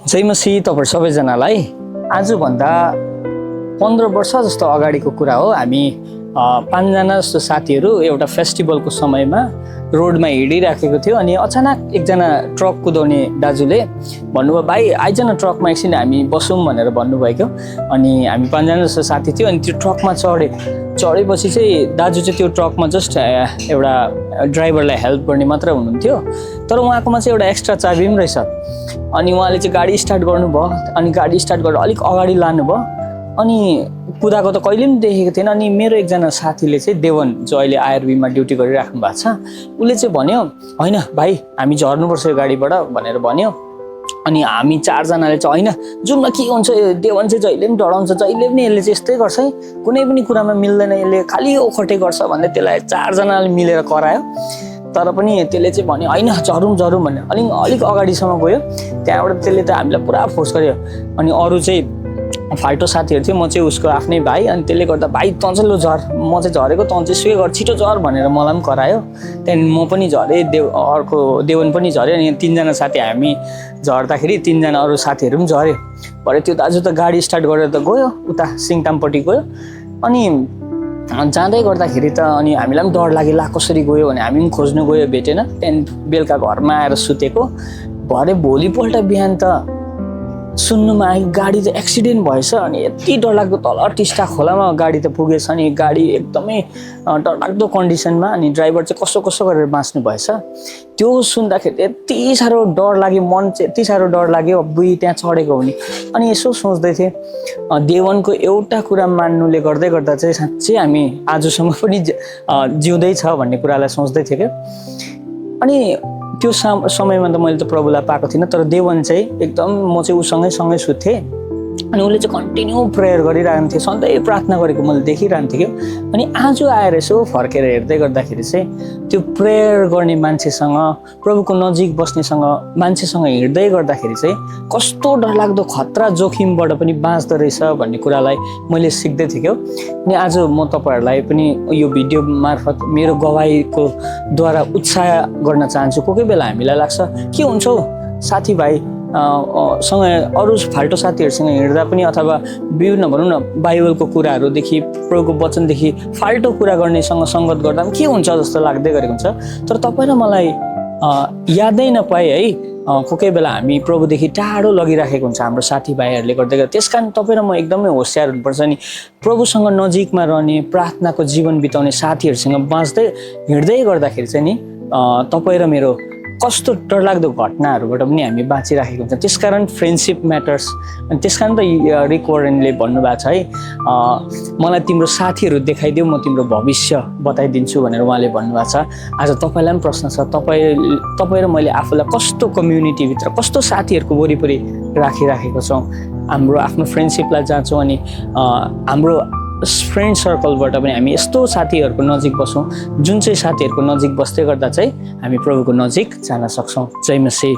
जय मसीह तपाईहरु सबैजनालाई आजभन्दा 15 वर्ष जस्तो अगाडिको कुरा हो। हामी 5 जना जस्तो साथीहरू एउटा फेस्टिभलको समयमा रोडमा हिँडिराखेको थियो अनि अचानक एकजना ट्रक कुदाउने दाजुले भन्नुभयो, भाइ आइज न ट्रकमा एकछिन हामी बसौँ भनेर भन्नुभयो क्या। अनि हामी 5 जना जस्तो साथी थियो अनि त्यो ट्रकमा चढेपछि चाहिँ दाजु चाहिँ त्यो ट्रकमा जस्ट एउटा ड्राइभरलाई हेल्प गर्ने मात्र हुनुहुन्थ्यो, तर उहाँकोमा चाहिँ एउटा एक्स्ट्रा चाबी पनि रहेछ। अनि उहाँले चाहिँ गाडी स्टार्ट गर्नुभयो अनि गाडी स्टार्ट गरेर अलिक अगाडि लानुभयो अनि कुदाएको त कहिले पनि देखेको थिएन। अनि मेरो एकजना साथीले चाहिँ देवन जो अहिले आइआरबीमा ड्युटी गरिराख्नु भएको छ, उसले चाहिँ भन्यो, होइन भाइ हामी झर्नुपर्छ यो गाडीबाट भनेर भन्यो। अनि हामी 4 जनाले चाहिँ होइन जुन के हुन्छ, देवन चाहिँ जहिले पनि डराउँछ, जहिले पनि यसले चाहिँ यस्तै गर्छ है, कुनै पनि कुरामा मिल्दैन, यसले खालि ओखटे गर्छ भन्दै त्यसलाई 4 जनाले मिलेर करायो। तर पनि त्यसले चाहिँ भन्यो होइन झरौँ भन्यो। अलिक अगाडिसम्म गयो, त्यहाँबाट त्यसले त हामीलाई पुरा फोर्स गर्यो। अनि अरू चाहिँ फाल्टो साथीहरू थियो, म चाहिँ उसको आफ्नै भाइ। अनि त्यसले गर्दा भाइ तँ चाहिँ लु झर, म चाहिँ झरेको, तँ चाहिँ सुकै गर, छिटो झर भनेर मलाई पनि करायो। त्यहाँदेखि म पनि झरेँ, अर्को देवन पनि झऱ्यो। अनि 3 जना साथी हामी झर्दाखेरि 3 जना अरू साथीहरू पनि झऱ्यो। भरे त्यो दाजु त गाडी स्टार्ट गरेर त गयो, उता सिङतामपट्टि गयो। अनि जाँदै गर्दाखेरि त अनि हामीलाई पनि डर लाग्यो, ला कसरी गयो भने हामी पनि खोज्नु गयो, भेटेन। त्यहाँदेखि बेलुका घरमा आएर सुतेको। भरे भोलिपल्ट बिहान त सुन्नुमा आयो गाडी त एक्सिडेन्ट भएछ। अनि यति डरलाग्दो तल टिस्टा खोलामा गाडी त पुगेछ। अनि गाडी एकदमै डरलाग्दो कन्डिसनमा, अनि ड्राइभर चाहिँ कसो गरेर बाँच्नु भएछ। त्यो सुन्दाखेरि यति साह्रो डर लाग्यो, मन चाहिँ यति साह्रो डर लाग्यो, बुई त्यहाँ चढेको हुने। अनि यसो सोच्दै थिएँ, देवनको एउटा कुरा मान्नुले गर्दा चाहिँ साँच्चै हामी आजसम्म पनि जिउँदै छ भन्ने कुरालाई सोच्दै थिएँ क्या। अनि त्यो समयमा त मैले त प्रभुलाई पाएको थिइनँ, तर देवन चाहिँ एकदम म चाहिँ उसँगै सुत्थेँ। अनि उसले चाहिँ कन्टिन्यू प्रेयर गरिरहनु थियो, सधैँ प्रार्थना गरेको मैले देखिरहनु थियो। अनि आज आएर यसो फर्केर हेर्दै गर्दाखेरि चाहिँ त्यो प्रेयर गर्ने मान्छेसँग, प्रभुको नजिक बस्नेसँग मान्छेसँग हिँड्दै गर्दाखेरि चाहिँ कस्तो डरलाग्दो खतरा जोखिमबाट पनि बाँच्दो रहेछ भन्ने कुरालाई मैले सिक्दै थिएँ क्या। अनि आज म तपाईँहरूलाई पनि यो भिडियो मार्फत मेरो गवाहीको द्वारा उत्साह गर्न चाहन्छु। कोही बेला हामीलाई लाग्छ के हुन्छ हौ साथीभाइ सँग, अरू फाल्टो साथीहरूसँग हिँड्दा पनि, अथवा विभिन्न भनौँ न बाइबलको कुराहरूदेखि, प्रभुको वचनदेखि फाल्टो कुरा गर्नेसँग सङ्गत गर्दा पनि के हुन्छ जस्तो लाग्दै गरेको हुन्छ। तर तपाईँ र मलाई यादै नपाए है, कोही बेला हामी प्रभुदेखि टाढो लगिराखेको हुन्छ हाम्रो साथीभाइहरूले गर्दै गर्दा। त्यस कारण तपाईँ र म एकदमै होसियार हुनुपर्छ। नि प्रभुसँग नजिकमा रहने, प्रार्थनाको जीवन बिताउने साथीहरूसँग बाँच्दै हिँड्दै गर्दाखेरि चाहिँ नि तपाईँ र मेरो कस्तो डरलाग्दो घटनाहरूबाट पनि हामी बाँचिराखेको हुन्छ। त्यसकारण फ्रेन्डसिप म्याटर्स। अनि त्यसकारण त रिक वरेनले भन्नुभएको छ है, मलाई तिम्रो साथीहरू देखाइदेऊ, म तिम्रो भविष्य बताइदिन्छु भनेर उहाँले भन्नुभएको छ। आज तपाईँलाई पनि प्रश्न छ, तपाईँ र मैले आफूलाई कस्तो कम्युनिटीभित्र, कस्तो साथीहरूको वरिपरि राखिराखेको छौँ। हाम्रो आफ्नो फ्रेन्डसिपलाई जान्छौँ अनि हाम्रो फ्रेन्ड सर्कलबाट पनि हामी यस्तो साथीहरूको नजिक बसौँ जुन चाहिँ साथीहरूको नजिक बस्दै गर्दा चाहिँ हामी प्रभुको नजिक जान सक्छौँ। जय मसीह।